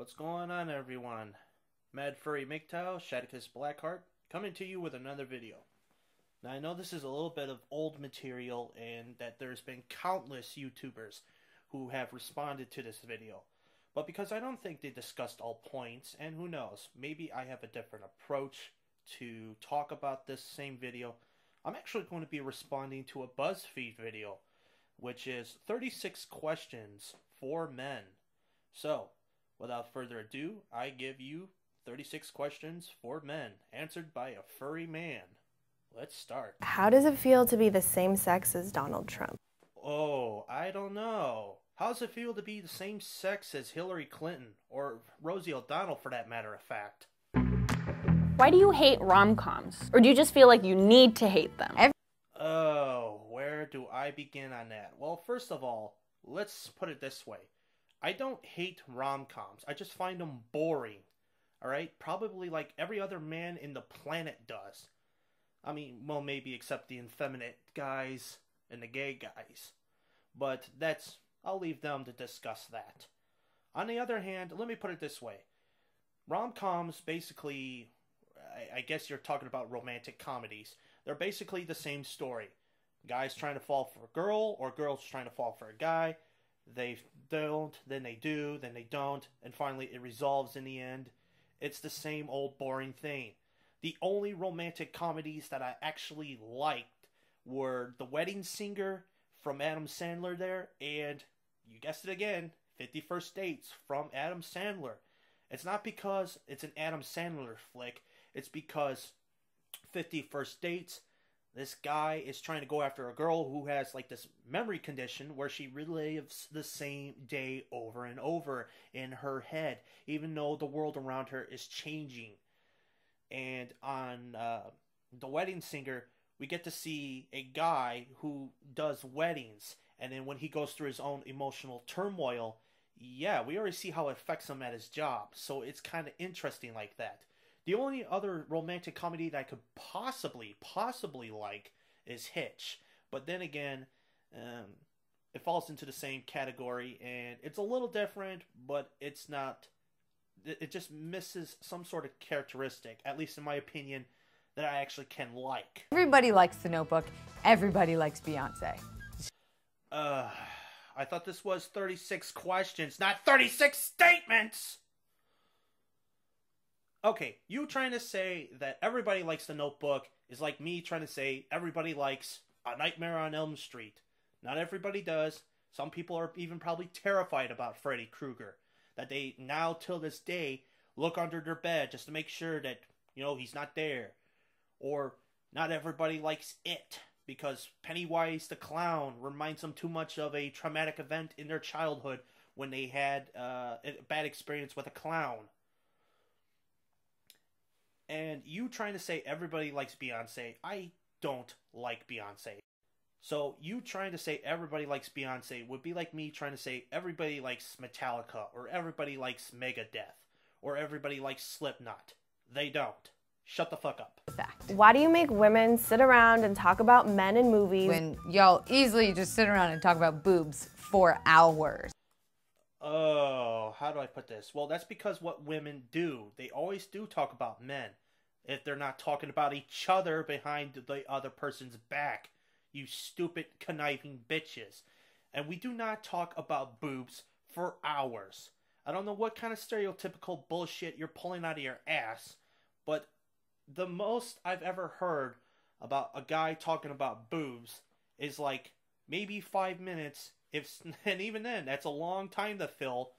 What's going on, everyone? Mad Furry MGTOW, Shadicus Blackheart, coming to you with another video. Now, I know this is a little bit of old material and that there's been countless YouTubers who have responded to this video. But because I don't think they discussed all points, and who knows, maybe I have a different approach to talk about this same video, I'm actually going to be responding to a Buzzfeed video, which is 36 questions for men. So, without further ado, I give you 36 questions for men, answered by a furry man. Let's start. How does it feel to be the same sex as Donald Trump? Oh, I don't know. How does it feel to be the same sex as Hillary Clinton, or Rosie O'Donnell for that matter of fact? Why do you hate rom-coms? Or do you just feel like you need to hate them? Oh, where do I begin on that? Well, first of all, let's put it this way. I don't hate rom-coms. I just find them boring. Alright? Probably like every other man in the planet does. I mean, well, maybe except the effeminate guys and the gay guys. But I'll leave them to discuss that. On the other hand, let me put it this way. Rom-coms basically, I guess you're talking about romantic comedies. They're basically the same story. Guys trying to fall for a girl, or girls trying to fall for a guy. They don't, then they do, then they don't, and finally it resolves in the end. It's the same old boring thing. The only romantic comedies that I actually liked were The Wedding Singer from Adam Sandler there, and, you guessed it again, 50 First Dates from Adam Sandler. It's not because it's an Adam Sandler flick, it's because 50 First Dates, this guy is trying to go after a girl who has like this memory condition where she relives the same day over and over in her head, even though the world around her is changing. And on The Wedding Singer, we get to see a guy who does weddings, and then when he goes through his own emotional turmoil, yeah, we already see how it affects him at his job, so it's kind of interesting like that. The only other romantic comedy that I could possibly like is Hitch. But then again, it falls into the same category, and it's a little different, but it's not. It just misses some sort of characteristic, at least in my opinion, that I actually can like. Everybody likes The Notebook. Everybody likes Beyonce. I thought this was 36 questions, not 36 statements! Okay, you trying to say that everybody likes The Notebook is like me trying to say everybody likes A Nightmare on Elm Street. Not everybody does. Some people are even probably terrified about Freddy Krueger. That they now, till this day, look under their bed just to make sure that, you know, he's not there. Or not everybody likes It, because Pennywise the Clown reminds them too much of a traumatic event in their childhood when they had a bad experience with a clown. And you trying to say everybody likes Beyonce, I don't like Beyonce. So you trying to say everybody likes Beyonce would be like me trying to say everybody likes Metallica, or everybody likes Megadeth, or everybody likes Slipknot. They don't. Shut the fuck up. Fact. Why do you make women sit around and talk about men in movies When y'all easily just sit around and talk about boobs for hours. Oh, how do I put this? Well, that's because what women do. They always do talk about men. If they're not talking about each other behind the other person's back. You stupid, conniving bitches. And we do not talk about boobs for hours. I don't know what kind of stereotypical bullshit you're pulling out of your ass, but the most I've ever heard about a guy talking about boobs is like maybe 5 minutes, and even then, that's a long time to fill,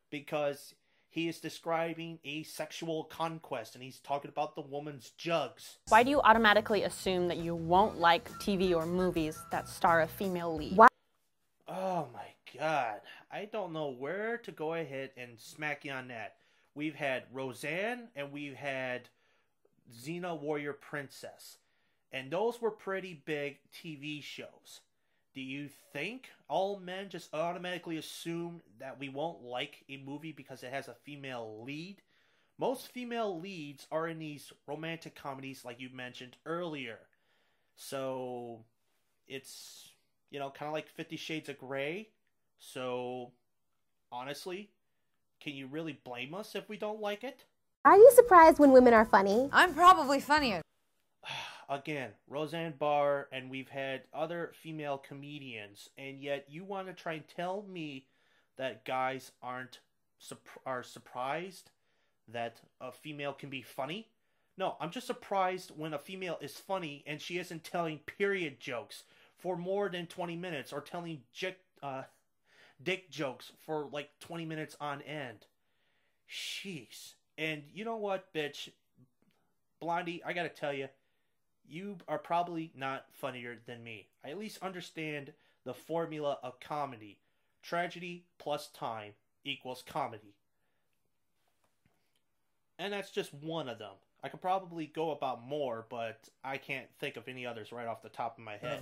because he is describing a sexual conquest, and he's talking about the woman's jugs. Why do you automatically assume that you won't like TV or movies that star a female lead? Why? Oh my god. I don't know where to go ahead and smack you on that. We've had Roseanne, and we've had Xena Warrior Princess. And those were pretty big TV shows. Do you think all men just automatically assume that we won't like a movie because it has a female lead? Most female leads are in these romantic comedies like you mentioned earlier. So, it's, you know, kind of like 50 Shades of Grey. So, honestly, can you really blame us if we don't like it? Are you surprised when women are funny? I'm probably funnier. Again, Roseanne Barr, and we've had other female comedians, and yet you want to try and tell me that guys are surprised that a female can be funny? No, I'm just surprised when a female is funny and she isn't telling period jokes for more than 20 minutes or telling dick jokes for like 20 minutes on end. Jeez. And you know what, bitch? Blondie, I gotta tell you, you are probably not funnier than me. I at least understand the formula of comedy. Tragedy plus time equals comedy. And that's just one of them. I could probably go about more, but I can't think of any others right off the top of my head.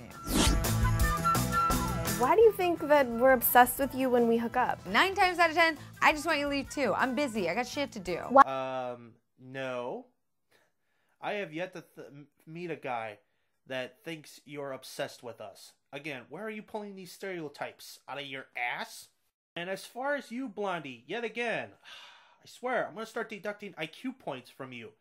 Why do you think that we're obsessed with you when we hook up? 9 times out of 10, I just want you to leave too. I'm busy. I got shit to do. No. I have yet to meet a guy that thinks you're obsessed with us. Again, where are you pulling these stereotypes? Out of your ass? And as far as you, Blondie, yet again, I swear, I'm going to start deducting IQ points from you.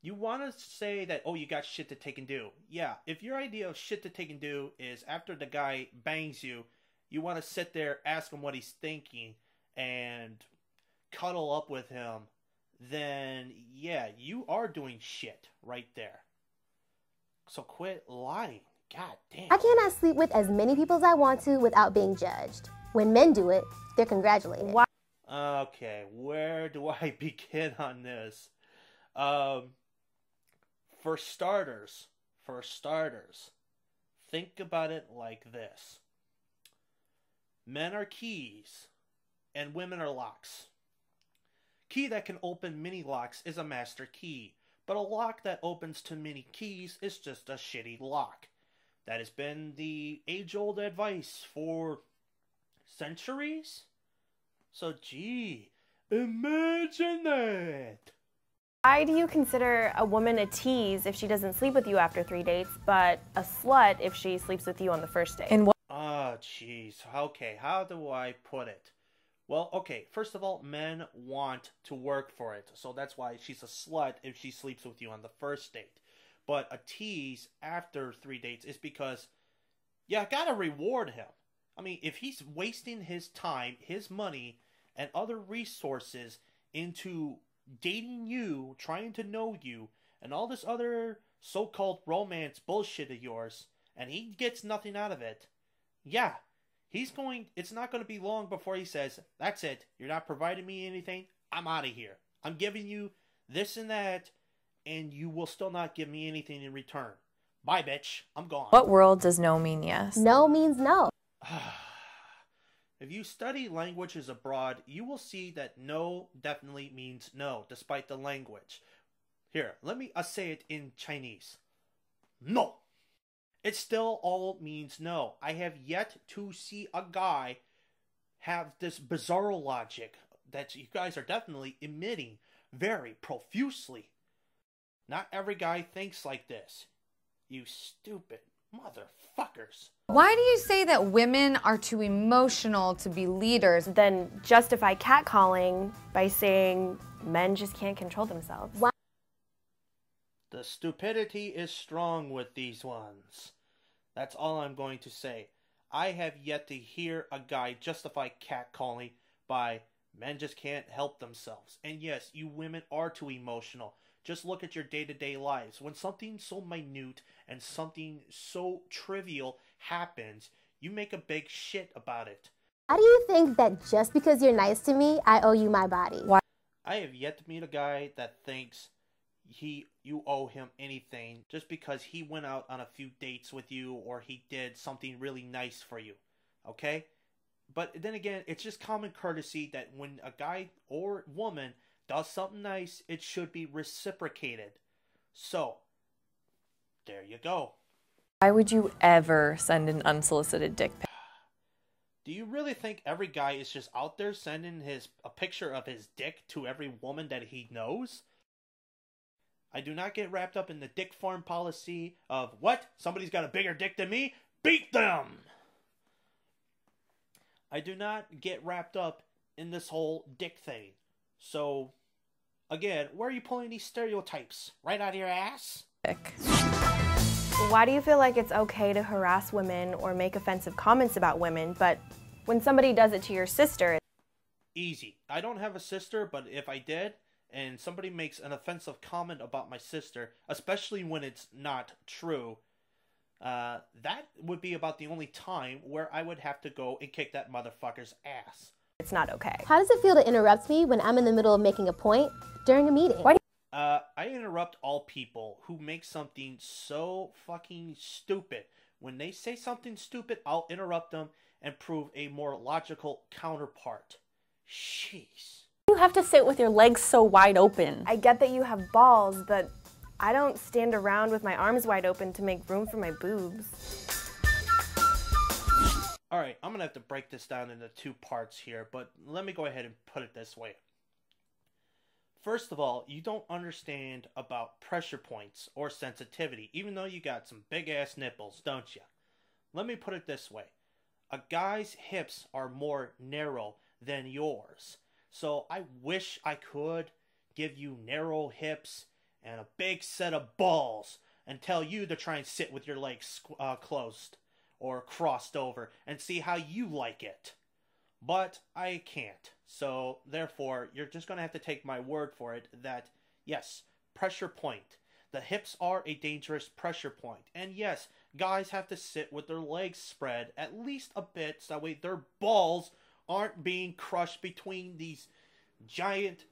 You want to say that, oh, you got shit to take and do. Yeah, if your idea of shit to take and do is after the guy bangs you, you want to sit there, ask him what he's thinking, and cuddle up with him, then, yeah, you are doing shit right there. So quit lying. God damn. I cannot sleep with as many people as I want to without being judged. When men do it, they're congratulated. Okay, where do I begin on this? For starters, think about it like this. Men are keys, and women are locks. Key that can open many locks is a master key, but a lock that opens to many keys is just a shitty lock. That has been the age-old advice for centuries? So, gee, imagine that! Why do you consider a woman a tease if she doesn't sleep with you after 3 dates, but a slut if she sleeps with you on the first date? And Oh, jeez. Okay, how do I put it? Well, okay, first of all, men want to work for it, so that's why she's a slut if she sleeps with you on the first date. But a tease after 3 dates is because you gotta reward him. I mean, if he's wasting his time, his money, and other resources into dating you, trying to know you, and all this other so-called romance bullshit of yours, and he gets nothing out of it, yeah, it's not going to be long before he says, that's it, you're not providing me anything, I'm out of here. I'm giving you this and that, and you will still not give me anything in return. Bye, bitch. I'm gone. What world does no mean yes? No means no. If you study languages abroad, you will see that no definitely means no, despite the language. Here, let me say it in Chinese. No. It still all means no. I have yet to see a guy have this bizarre logic that you guys are definitely emitting very profusely. Not every guy thinks like this. You stupid motherfuckers. Why do you say that women are too emotional to be leaders? Then justify catcalling by saying men just can't control themselves. Why? The stupidity is strong with these ones. That's all I'm going to say. I have yet to hear a guy justify catcalling by men just can't help themselves. And yes, you women are too emotional. Just look at your day-to-day lives. When something so minute and something so trivial happens, you make a big shit about it. How do you think that just because you're nice to me, I owe you my body? Why? I have yet to meet a guy that thinks you owe him anything just because he went out on a few dates with you or he did something really nice for you. Okay? But then again, it's just common courtesy that when a guy or woman does something nice, it should be reciprocated. So, there you go. Why would you ever send an unsolicited dick pic? Do you really think every guy is just out there sending a picture of his dick to every woman that he knows? I do not get wrapped up in the dick farm policy of, what? Somebody's got a bigger dick than me? Beat them! I do not get wrapped up in this whole dick thing. So, again, where are you pulling these stereotypes? Right out of your ass? Why do you feel like it's okay to harass women or make offensive comments about women, but when somebody does it to your sister? Easy. I don't have a sister, but if I did, and somebody makes an offensive comment about my sister, especially when it's not true, that would be about the only time where I would have to go and kick that motherfucker's ass. It's not okay. How does it feel to interrupt me when I'm in the middle of making a point during a meeting? I interrupt all people who make something so fucking stupid. When they say something stupid, I'll interrupt them and prove a more logical counterpart. Jeez. You have to sit with your legs so wide open. I get that you have balls, but I don't stand around with my arms wide open to make room for my boobs. Alright, I'm gonna have to break this down into 2 parts here, but let me go ahead and put it this way. First of all, you don't understand about pressure points or sensitivity, even though you got some big-ass nipples, don't you? Let me put it this way. A guy's hips are more narrow than yours. So I wish I could give you narrow hips and a big set of balls and tell you to try and sit with your legs closed or crossed over and see how you like it. But I can't. So, therefore, you're just going to have to take my word for it that, yes, pressure point. The hips are a dangerous pressure point. And yes, guys have to sit with their legs spread at least a bit so that way their balls aren't being crushed between these giant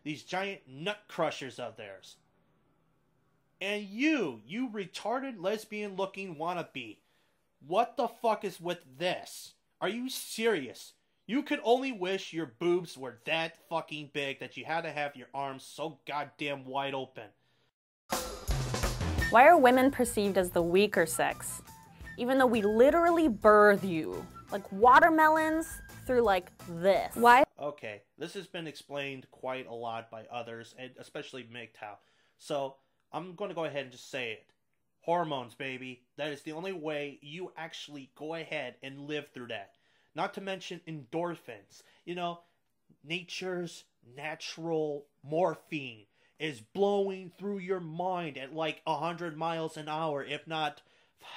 these giant nut crushers of theirs. And you retarded lesbian looking wannabe. What the fuck is with this? Are you serious? You could only wish your boobs were that fucking big that you had to have your arms so goddamn wide open. Why are women perceived as the weaker sex? Even though we literally birth you. Like watermelons through like this. Why? Okay, this has been explained quite a lot by others, and especially MGTOW. So, I'm going to go ahead and just say it. Hormones, baby. That is the only way you actually go ahead and live through that. Not to mention endorphins. You know, nature's natural morphine is blowing through your mind at like 100 miles an hour, if not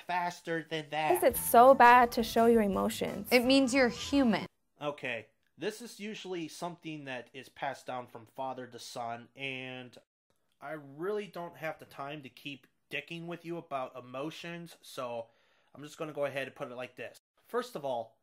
faster than that. Why is it so bad to show your emotions? It means you're human. Okay, this is usually something that is passed down from father to son, and I really don't have the time to keep dicking with you about emotions, so I'm just going to go ahead and put it like this. First of all,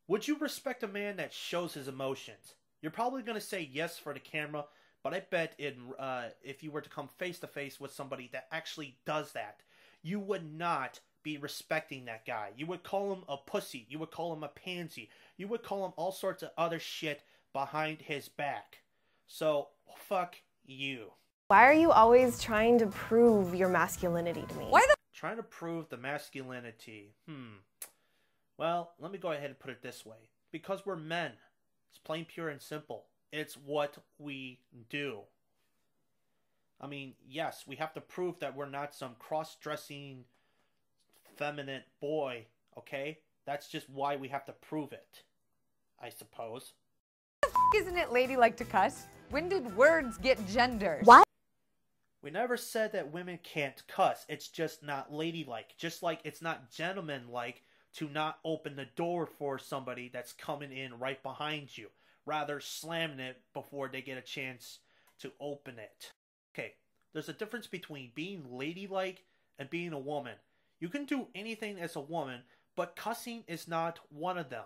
would you respect a man that shows his emotions? You're probably going to say yes for the camera, but I bet if you were to come face to face with somebody that actually does that, you would not be respecting that guy. You would call him a pussy. You would call him a pansy. You would call him all sorts of other shit behind his back. So, fuck you. Why are you always trying to prove your masculinity to me? Why the Trying to prove the masculinity. Well, let me go ahead and put it this way. Because we're men. It's plain, pure, and simple. It's what we do. I mean, yes, we have to prove that we're not some cross-dressing, feminine boy, okay? That's just why we have to prove it, I suppose. isn't it ladylike to cuss? When did words get genders? Why? We never said that women can't cuss. It's just not ladylike. Just like it's not gentlemanlike to not open the door for somebody that's coming in right behind you. Rather slamming it before they get a chance to open it. Okay, there's a difference between being ladylike and being a woman. You can do anything as a woman, but cussing is not one of them.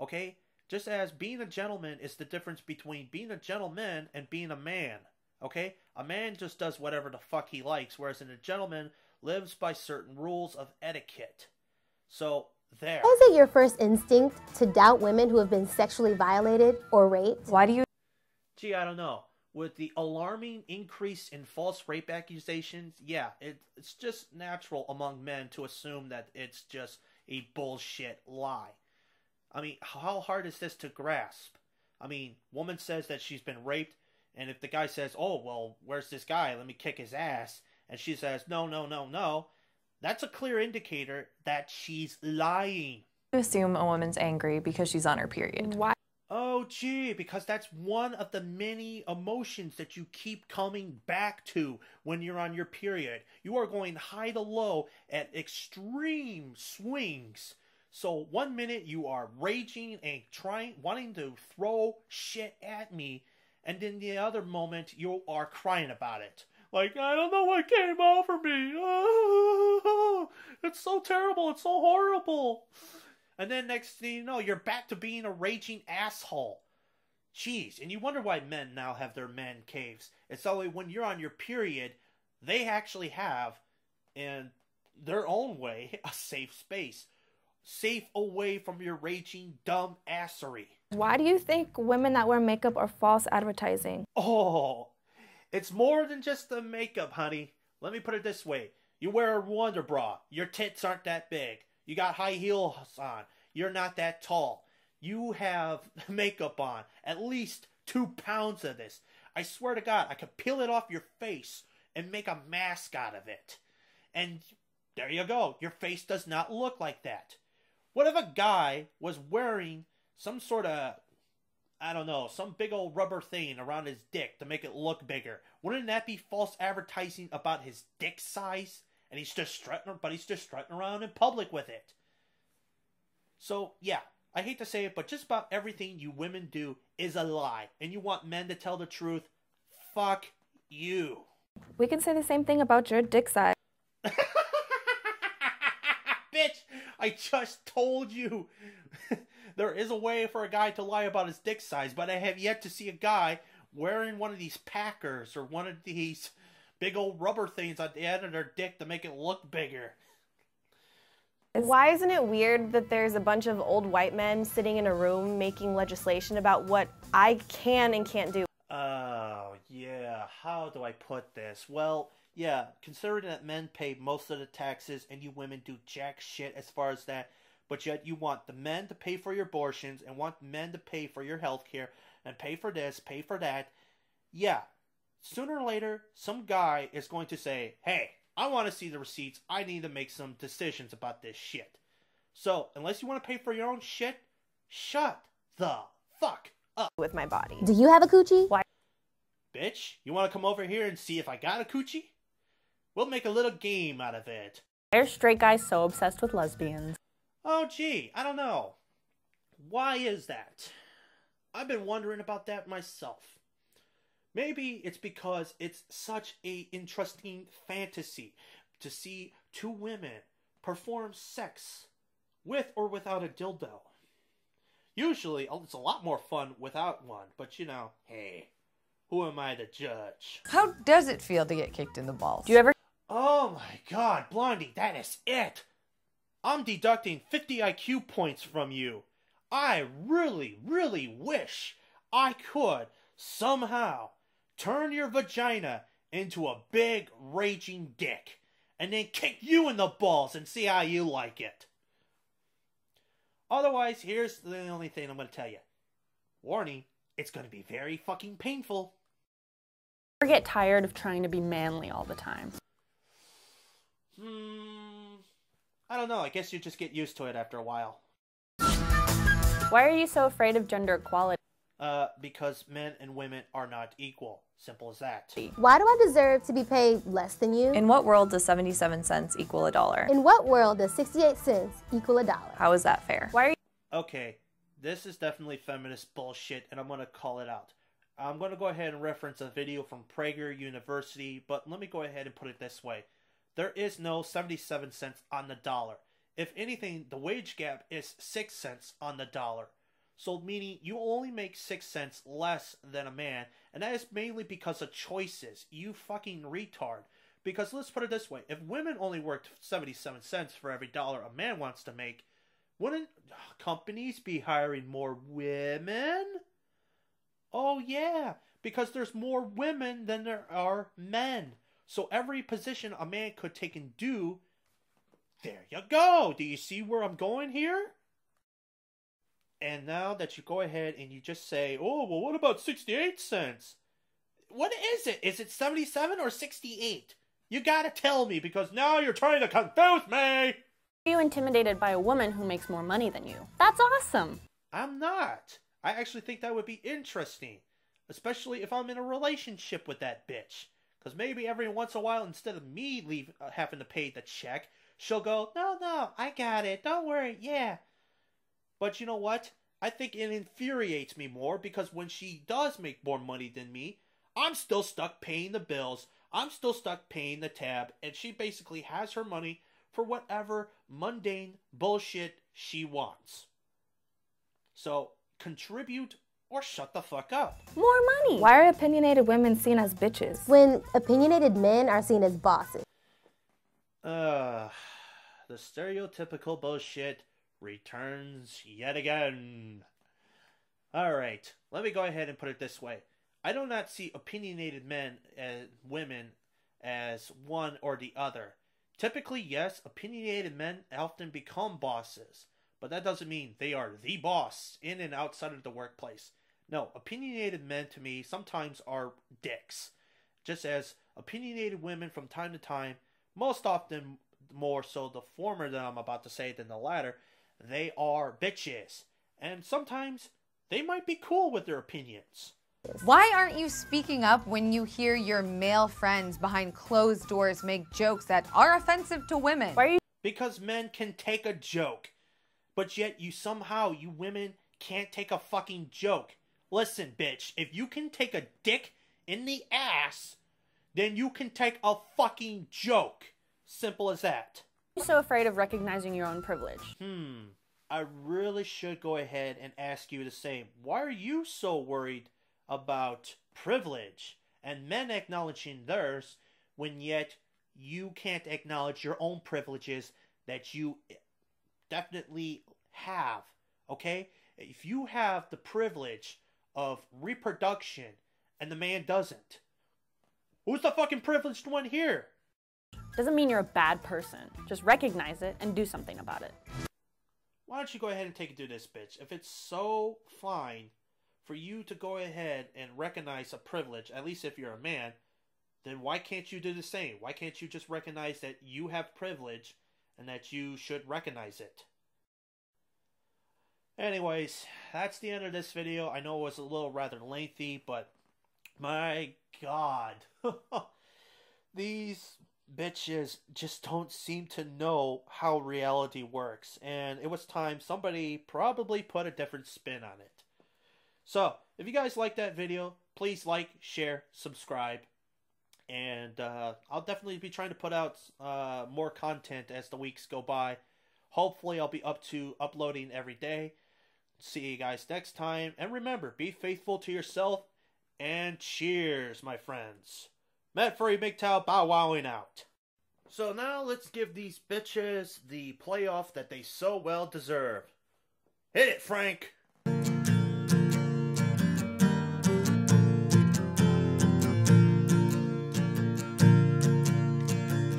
Okay? Just as being a gentleman is the difference between being a gentleman and being a man. Okay? A man just does whatever the fuck he likes, whereas a gentleman lives by certain rules of etiquette. So, there. Why is it your first instinct to doubt women who have been sexually violated or raped? Why do you? Gee, I don't know. With the alarming increase in false rape accusations, yeah, it's just natural among men to assume that it's just a bullshit lie. I mean, how hard is this to grasp? I mean, woman says that she's been raped, and if the guy says, oh, well, where's this guy? Let me kick his ass. And she says, no, no, no, no. That's a clear indicator that she's lying. assume a woman's angry because she's on her period. Why? Oh, gee, because that's one of the many emotions that you keep coming back to when you're on your period. You are going high to low at extreme swings. So 1 minute you are raging and wanting to throw shit at me, and then the other moment you are crying about it. Like, I don't know what came over me. Oh, it's so terrible. It's so horrible. And then next thing you know, you're back to being a raging asshole. Jeez, and you wonder why men now have their man caves. It's only when you're on your period, they actually have, in their own way, a safe space. Safe away from your raging dumb assery. Why do you think women that wear makeup are false advertising? Oh, it's more than just the makeup, honey. Let me put it this way. You wear a Wonder Bra. Your tits aren't that big. You got high heels on. You're not that tall. You have makeup on. At least 2 pounds of this. I swear to God, I could peel it off your face and make a mask out of it. And there you go. Your face does not look like that. What if a guy was wearing some sort of, I don't know, some big old rubber thing around his dick to make it look bigger? Wouldn't that be false advertising about his dick size? And he's just strutting around in public with it. So, yeah, I hate to say it, but just about everything you women do is a lie. And you want men to tell the truth? Fuck you. We can say the same thing about your dick size. Bitch, I just told you. There is a way for a guy to lie about his dick size, but I have yet to see a guy wearing one of these packers or one of these big old rubber things at the end of their dick to make it look bigger. Why isn't it weird that there's a bunch of old white men sitting in a room making legislation about what I can and can't do? Oh, yeah. How do I put this? Well, yeah, considering that men pay most of the taxes and you women do jack shit as far as that, but yet you want the men to pay for your abortions and want men to pay for your health care and pay for this, pay for that. Yeah, sooner or later, some guy is going to say, hey, I want to see the receipts. I need to make some decisions about this shit. So, unless you want to pay for your own shit, shut the fuck up. With my body. Do you have a coochie? Why? Bitch, you want to come over here and see if I got a coochie? We'll make a little game out of it. Why are straight guys so obsessed with lesbians? Oh, gee, I don't know. Why is that? I've been wondering about that myself. Maybe it's because it's such an interesting fantasy to see two women perform sex with or without a dildo. Usually, it's a lot more fun without one, but you know, hey, who am I to judge? How does it feel to get kicked in the balls? Do you ever? Oh my god, Blondie, that is it! I'm deducting 50 IQ points from you. I really, really wish I could somehow turn your vagina into a big raging dick and then kick you in the balls and see how you like it. Otherwise, here's the only thing I'm going to tell you. Warning, it's going to be very fucking painful. Ever get tired of trying to be manly all the time? I don't know. I guess you just get used to it after a while. Why are you so afraid of gender equality? Because men and women are not equal. Simple as that. Why do I deserve to be paid less than you? In what world does 77 cents equal $1? In what world does 68 cents equal $1? How is that fair? Why are you? Okay, this is definitely feminist bullshit, and I'm going to call it out. I'm going to go ahead and reference a video from Prager University, but let me go ahead and put it this way. There is no 77 cents on the dollar. If anything, the wage gap is 6 cents on the dollar. So meaning you only make 6 cents less than a man, and that is mainly because of choices. You fucking retard. Because let's put it this way, if women only worked 77 cents for every dollar a man wants to make, wouldn't companies be hiring more women? Oh yeah, because there's more women than there are men. So every position a man could take and do, there you go. Do you see where I'm going here? And now that you go ahead and you just say, oh, well, what about 68 cents? What is it? Is it 77 or 68? You gotta tell me, because now you're trying to confuse me! Are you intimidated by a woman who makes more money than you? That's awesome. I'm not. I actually think that would be interesting. Especially if I'm in a relationship with that bitch. Because maybe every once in a while, instead of me having to pay the check, she'll go, no, I got it. Don't worry, yeah. But you know what? I think it infuriates me more because when she does make more money than me, I'm still stuck paying the bills. I'm still stuck paying the tab. And she basically has her money for whatever mundane bullshit she wants. So, contribute or shut the fuck up. More money. Why are opinionated women seen as bitches? When opinionated men are seen as bosses. The stereotypical bullshit returns yet again. Alright, let me go ahead and put it this way. I do not see opinionated men and women as one or the other. Typically, yes, opinionated men often become bosses, but that doesn't mean they are the boss in and outside of the workplace. No, opinionated men to me sometimes are dicks, just as opinionated women from time to time, most often more so the former that I'm about to say than the latter, they are bitches. And sometimes they might be cool with their opinions. Why aren't you speaking up when you hear your male friends behind closed doors make jokes that are offensive to women? Why are you? Because men can take a joke, but yet you women can't take a fucking joke. Listen, bitch, if you can take a dick in the ass, then you can take a fucking joke. Simple as that. So afraid of recognizing your own privilege? I really should go ahead and ask you the same. Why are you so worried about privilege and men acknowledging theirs when yet you can't acknowledge your own privileges that you definitely have, okay? If you have the privilege of reproduction and the man doesn't, who's the fucking privileged one here? Doesn't mean you're a bad person. Just recognize it and do something about it. Why don't you go ahead and take it to this, bitch? If it's so fine for you to go ahead and recognize a privilege, at least if you're a man, then why can't you do the same? Why can't you just recognize that you have privilege and that you should recognize it? Anyways, that's the end of this video. I know it was a little rather lengthy, but my God. These bitches just don't seem to know how reality works. And it was time somebody probably put a different spin on it. So, if you guys like that video, please like, share, subscribe. And I'll definitely be trying to put out more content as the weeks go by. Hopefully I'll be up to uploading every day. See you guys next time. And remember, be faithful to yourself. And cheers, my friends. Matt Furry MGTOW bow wowing out. So now let's give these bitches the playoff that they so well deserve. Hit it, Frank!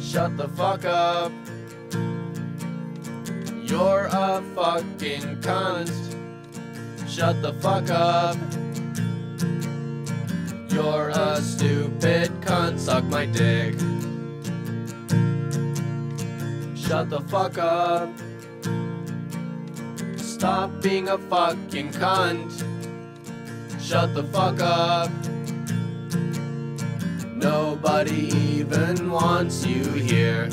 Shut the fuck up. You're a fucking cunt. Shut the fuck up. You're a stupid cunt. Suck my dick. Shut the fuck up. Stop being a fucking cunt. Shut the fuck up. Nobody even wants you here.